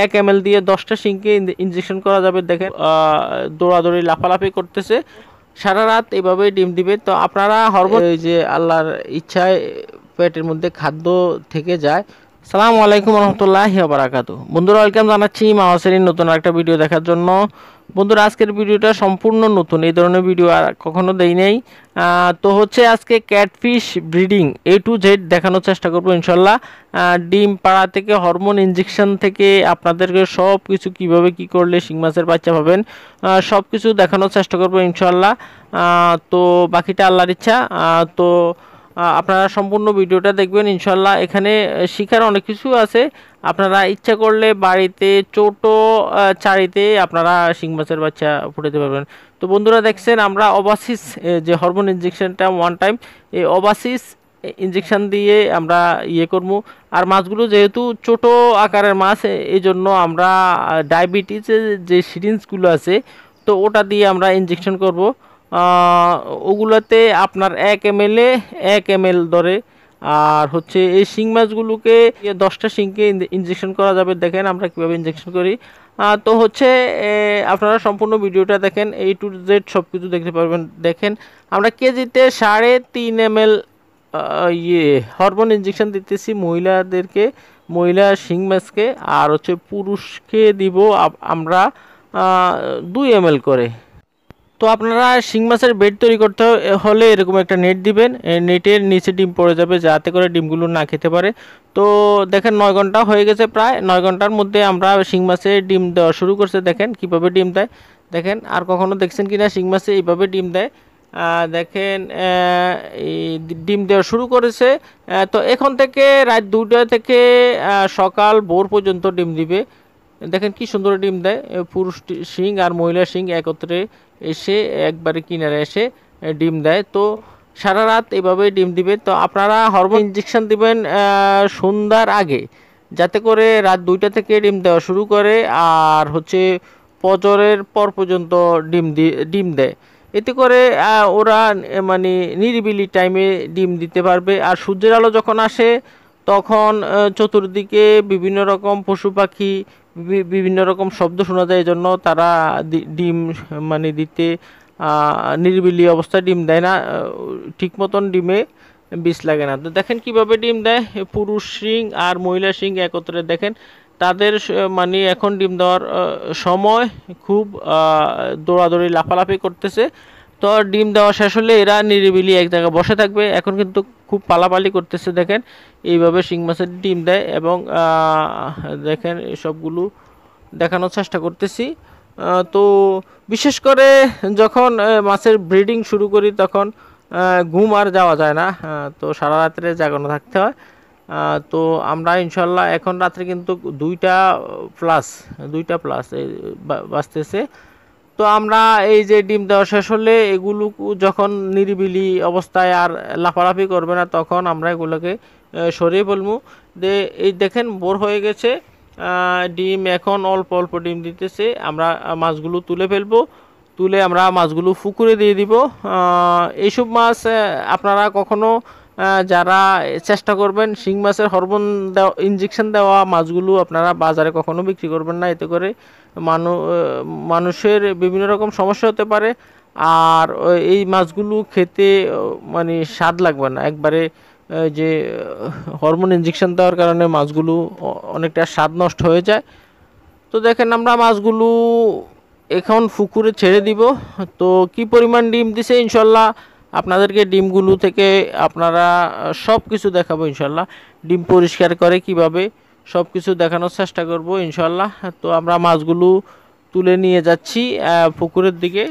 1 ml দিয়ে 10টা শিংকে injection করা যাবে। দেখেন দৌড়াদৌড়ি লাফালাফি করতেছে, সারা রাত এভাবেই ডিম দিবে। তো আপনারা হরমোন যে আল্লাহর ইচ্ছায় পেটের মধ্যে খাদ্য থেকে যায়। সালামু আলাইকুম রহমতুল্লাহি ওয়া বারাকাতুহু। বন্ধুরা, ওয়েলকাম জানাচ্ছি মাওয়াসেরির নতুন একটা ভিডিও দেখার জন্য। বন্ধুরা, আজকের ভিডিওটা সম্পূর্ণ নতুন, এই ধরনের ভিডিও আর কখনো দেই নাই। তো হচ্ছে আজকে catfish breeding A to Z দেখানোর চেষ্টা করবো ইনশাল্লাহ। ডিম পাড়া থেকে হরমোন ইনজেকশন থেকে আপনাদেরকে সব কিছু কীভাবে কী করলে শিং মাছের বাচ্চা পাবেন সব কিছু দেখানোর চেষ্টা করবো ইনশাল্লাহ। তো বাকিটা আল্লাহর ইচ্ছা। তো আপনারা সম্পূর্ণ ভিডিওটা দেখবেন ইনশাল্লাহ। এখানে শিখার অনেক কিছু আছে, আপনারা ইচ্ছা করলে বাড়িতে ছোট চারিতে আপনারা শিং মাছের বাচ্চা ফুটাতে পারবেন। তো বন্ধুরা, দেখছেন আমরা ওভাসিস যে হরমোন ইনজেকশনটা ওয়ান টাইম, এই ওভাসিস ইনজেকশন দিয়ে আমরা করবো। আর মাছগুলো যেহেতু ছোট আকারের মাছ, এই জন্য আমরা ডায়াবেটিসের যে সিরিঞ্জগুলো আছে তো ওটা দিয়ে আমরা ইনজেকশন করব। ওগুলোতে আপনার 1 ml ধরে। আর হচ্ছে এই শিং মাছগুলোকে 10টা শিংকে ইনজেকশন করা যাবে। দেখেন আমরা কীভাবে ইনজেকশন করি। তো হচ্ছে আপনারা সম্পূর্ণ ভিডিওটা দেখেন, A to Z সব কিছু দেখতে পারবেন। দেখেন আমরা কেজিতে 3.5 ml হরমোন ইনজেকশন দিতেছি মহিলাদেরকে, মহিলা শিং মাছকে। আর হচ্ছে পুরুষকে দিব আমরা 2 ml করে। তো আপনারা শিং মাছের বেড তৈরি করতে হলে এরকম একটা নেট দিবেন, নেটের নিচে ডিম পড়ে যাবে যাতে করে ডিমগুলো না খেতে পারে। তো দেখেন 9 ঘন্টা হয়ে গেছে, প্রায় 9 ঘন্টার মধ্যে আমরা শিং মাছে ডিম দেওয়া শুরু করছে। দেখেন কিভাবে ডিম দেয়। দেখেন আর কখনো দেখছেন কিনা শিং মাছে এইভাবে ডিম দেয়। দেখেন ডিম দেওয়া শুরু করেছে। তো এখন থেকে রাত 2টা থেকে সকাল ভোর পর্যন্ত ডিম দিবে। দেখেন কি সুন্দর ডিম দেয়। পুরুষ শিং আর মহিলা শিং একত্রে এসে একবারে কিনারে এসে ডিম দেয়। তো সারা রাত এভাবেই ডিম দিবে। তো আপনারা হরমোন ইনজেকশন দিবেন সন্ধ্যার আগে, যাতে করে রাত 2টা থেকে ডিম দেওয়া শুরু করে আর হচ্ছে ফজরের পর পর্যন্ত ডিম দেয়। এতে করে ওরা মানে নিরিবিলি টাইমে ডিম দিতে পারবে। আর সূর্যের আলো যখন আসে তখন চতুর্দিকে বিভিন্ন রকম পশু পাখি, বিভিন্ন রকম শব্দ শোনা যায়, এই জন্য তারা ডিম মানে দিতে নিরিবিলি অবস্থায় ডিম দেয় না, ঠিক মতন ডিমে বিষ লাগে না। তো দেখেন কিভাবে ডিম দেয়। পুরুষ শিং আর মহিলা শিং একত্রে দেখেন তাদের মানে এখন ডিম দেওয়ার সময়, খুব দৌড়াদৌড়ি লাফালাফি করতেছে। তো ডিম দেওয়া শেষ হলে এরা নিরিবিলি এক জায়গায় বসে থাকবে। এখন কিন্তু খুব পালাপালি করতেছে। দেখেন এইভাবে শিং মাছের ডিম দেয় এবং দেখেন সবগুলো দেখানোর চেষ্টা করতেছি। তো বিশেষ করে যখন মাছের ব্রিডিং শুরু করি তখন ঘুম আর যাওয়া যায় না, তো সারা রাত্রে জাগানো থাকতে হয়। তো আমরা ইনশাল্লাহ এখন রাত্রে কিন্তু 2টা প্লাস বাজতেছে। তো আমরা এই যে ডিম দেওয়া শেষ হলে এগুলো যখন নিরিবিলি অবস্থায় আর লাফালাফি করবে না, তখন আমরা এগুলোকে সরিয়ে ফেলবো। এই দেখেন ভোর হয়ে গেছে, ডিম এখন অল্প অল্প ডিম দিতেছে। আমরা মাছগুলো তুলে ফেলবো, তুলে আমরা মাছগুলো পুকুরে দিয়ে দিব। এইসব মাছ আপনারা কখনো যারা চেষ্টা করবেন শিং মাছের হরমোন দেওয়া ইনজেকশন দেওয়া মাছগুলো আপনারা বাজারে কখনো বিক্রি করবেন না। এতে করে মানুষের বিভিন্ন রকম সমস্যা হতে পারে। আর এই মাছগুলো খেতে মানে স্বাদ লাগবে না একবারে, যে হরমোন ইনজেকশন দেওয়ার কারণে মাছগুলো অনেকটা স্বাদ নষ্ট হয়ে যায়। তো দেখেন আমরা মাছগুলো এখন পুকুরে ছেড়ে দিব। তো কি পরিমাণ ডিম দিছে ইনশাল্লাহ আপনাদেরকে ডিমগুলো থেকে আপনারা সব কিছু দেখাবো ইনশাল্লাহ। ডিম পরিষ্কার করে কিভাবে সব কিছু দেখানোর চেষ্টা করব ইনশাল্লাহ। তো আমরা মাছগুলো তুলে নিয়ে যাচ্ছি পুকুরের দিকে।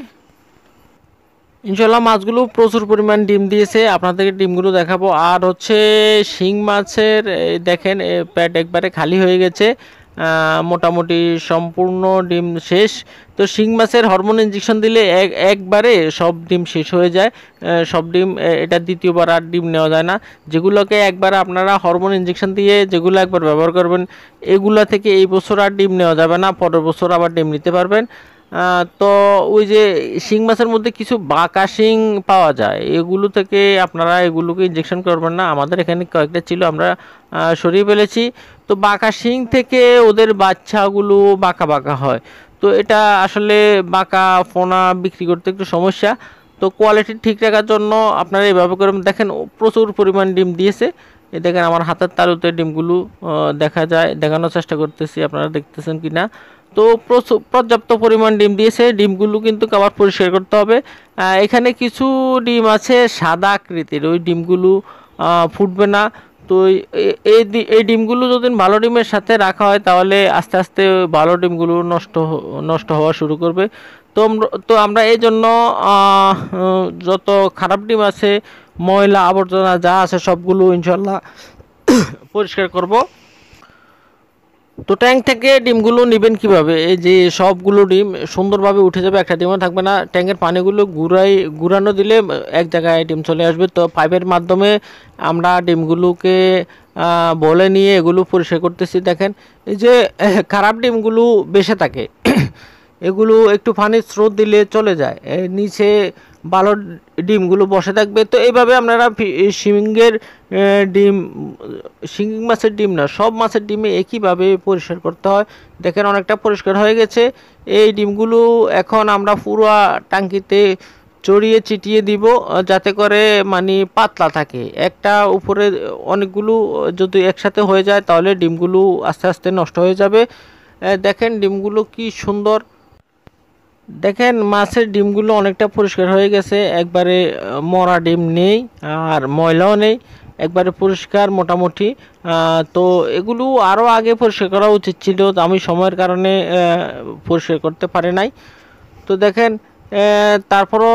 ইনশাল্লাহ মাছগুলো প্রচুর পরিমাণ ডিম দিয়েছে, আপনাদেরকে ডিমগুলো দেখাবো। আর হচ্ছে শিং মাছের দেখেন পেট একবারে খালি হয়ে গেছে, মোটামুটি সম্পূর্ণ ডিম শেষ। তো শিং মাছের হরমোন ইনজেকশন দিলে একবারে সব ডিম শেষ হয়ে যায়, সব ডিম এটা দ্বিতীয়বার আর ডিম নেওয়া যায় না। যেগুলোকে একবার আপনারা হরমোন ইনজেকশন দিয়ে যেগুলো একবার ব্যবহার করবেন, এগুলা থেকে এই বছর আর ডিম নেওয়া যাবে না, পরের বছর আবার ডিম নিতে পারবেন। তো ওই যে শিং মাছের মধ্যে কিছু বাঁকা শিং পাওয়া যায়, এগুলো থেকে আপনারা এগুলোকে ইনজেকশন করবেন না। আমাদের এখানে কয়েকটা ছিল, আমরা সরিয়ে ফেলেছি। তো বাঁকা শিং থেকে ওদের বাচ্চাগুলো বাঁকা বাঁকা হয়, তো এটা আসলে বাঁকা ফোনা বিক্রি করতে একটু সমস্যা। তো কোয়ালিটি ঠিক রাখার জন্য আপনারা এইভাবে করে দেখেন, প্রচুর পরিমাণ ডিম দিয়েছে। এই দেখেন আমার হাতের তালুতে ডিমগুলো দেখা যায়, দেখানোর চেষ্টা করতেছি, আপনারা দেখতেছেন কি না। তো পর্যাপ্ত পরিমাণ ডিম দিয়েছে, ডিমগুলো কিন্তু আবার পরিষ্কার করতে হবে। এখানে কিছু ডিম আছে সাদা আকৃতির, ওই ডিমগুলো ফুটবে না। তো এই ডিমগুলো যদি ভালো ডিমের সাথে রাখা হয় তাহলে আস্তে আস্তে ভালো ডিমগুলো নষ্ট হওয়া শুরু করবে। তো আমরা এই জন্য যত খারাপ ডিম আছে, ময়লা আবর্জনা যা আছে সবগুলো ইনশাল্লাহ পরিষ্কার করব। তো ট্যাঙ্ক থেকে ডিমগুলো নেবেন কিভাবে? এই যে সবগুলো ডিম সুন্দরভাবে উঠে যাবে, একটা ডিমও থাকবে না। ট্যাঙ্কের পানিগুলো ঘুরানো দিলে এক জায়গায় ডিম চলে আসবে। তো পাইপের মাধ্যমে আমরা ডিমগুলোকে বলে নিয়ে এগুলো পরিষ্কার করতেছি। দেখেন এই যে খারাপ ডিমগুলো বেশি থাকে এগুলো একটু পানির স্রোত দিলে চলে যায়, নিচে ভালো ডিমগুলো বসে থাকবে। তো এইভাবে আপনারা শিঙ্গের ডিম, শিঙ্গি মাছের ডিম না, সব মাছের ডিমে একইভাবে পরিষ্কার করতে হয়। দেখেন অনেকটা পরিষ্কার হয়ে গেছে। এই ডিমগুলো এখন আমরা পুরো টাঙ্কিতে চড়িয়ে চিটিয়ে দিব, যাতে করে মানে পাতলা থাকে। একটা উপরে অনেকগুলো যদি একসাথে হয়ে যায় তাহলে ডিমগুলো আস্তে আস্তে নষ্ট হয়ে যাবে। দেখেন ডিমগুলো কি সুন্দর, দেখেন মাছের ডিমগুলো অনেকটা পরিষ্কার হয়ে গেছে, একবারে মরা ডিম নেই আর ময়লাও নেই, একবারে পরিষ্কার মোটামুটি। তো এগুলো আরও আগে পরিষ্কার করা উচিত ছিল, আমি সময়ের কারণে পরিষ্কার করতে পারি নাই। তো দেখেন তারপরও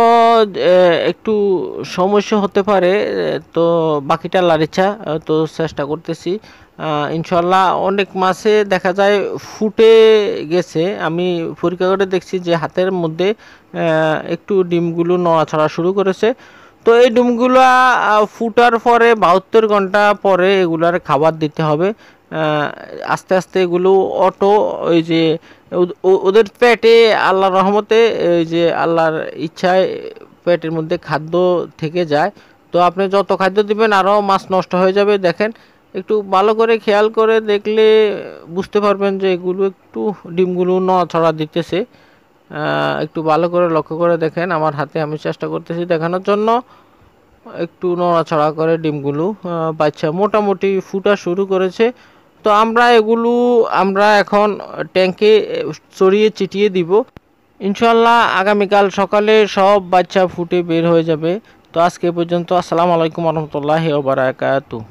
একটু সমস্যা হতে পারে, তো বাকিটা আল্লাহর ইচ্ছা। তো চেষ্টা করতেছি ইনশাল্লাহ। অনেক মাছে দেখা যায় ফুটে গেছে, আমি পরীক্ষা করে দেখছি যে হাতের মধ্যে একটু ডিমগুলো নড়াচড়া শুরু করেছে। তো এই ডিমগুলো ফুটার পরে 72 ঘন্টা পরে এগুলার খাবার দিতে হবে। আস্তে আস্তে এগুলো অটো, ওই যে ওদের পেটে আল্লাহর রহমতে, ওই যে আল্লাহর ইচ্ছায় পেটের মধ্যে খাদ্য থেকে যায়। তো আপনি যত খাদ্য দিবেন আরও মাছ নষ্ট হয়ে যাবে। দেখেন একটু ভালো করে খেয়াল করে দেখলে বুঝতে পারবেন যে এগুলো একটু ডিমগুলো নড়াচড়া দিতেছে। একটু ভালো করে লক্ষ্য করে দেখেন আমার হাতে, আমি চেষ্টা করতেছি দেখানোর জন্য। একটু নড়াচড়া করে ডিমগুলো বাচ্চা মোটামুটি ফুটা শুরু করেছে। তো আমরা এখন ট্যাঙ্কে চড়িয়ে চিটিয়ে দিব ইনশাল্লাহ। আগামীকাল সকালে সব বাচ্চা ফুটে বের হয়ে যাবে। তো আজকে পর্যন্ত, আসসালামু আলাইকুম রহমতুল্লাহি ওয়া বারাকাতুহু।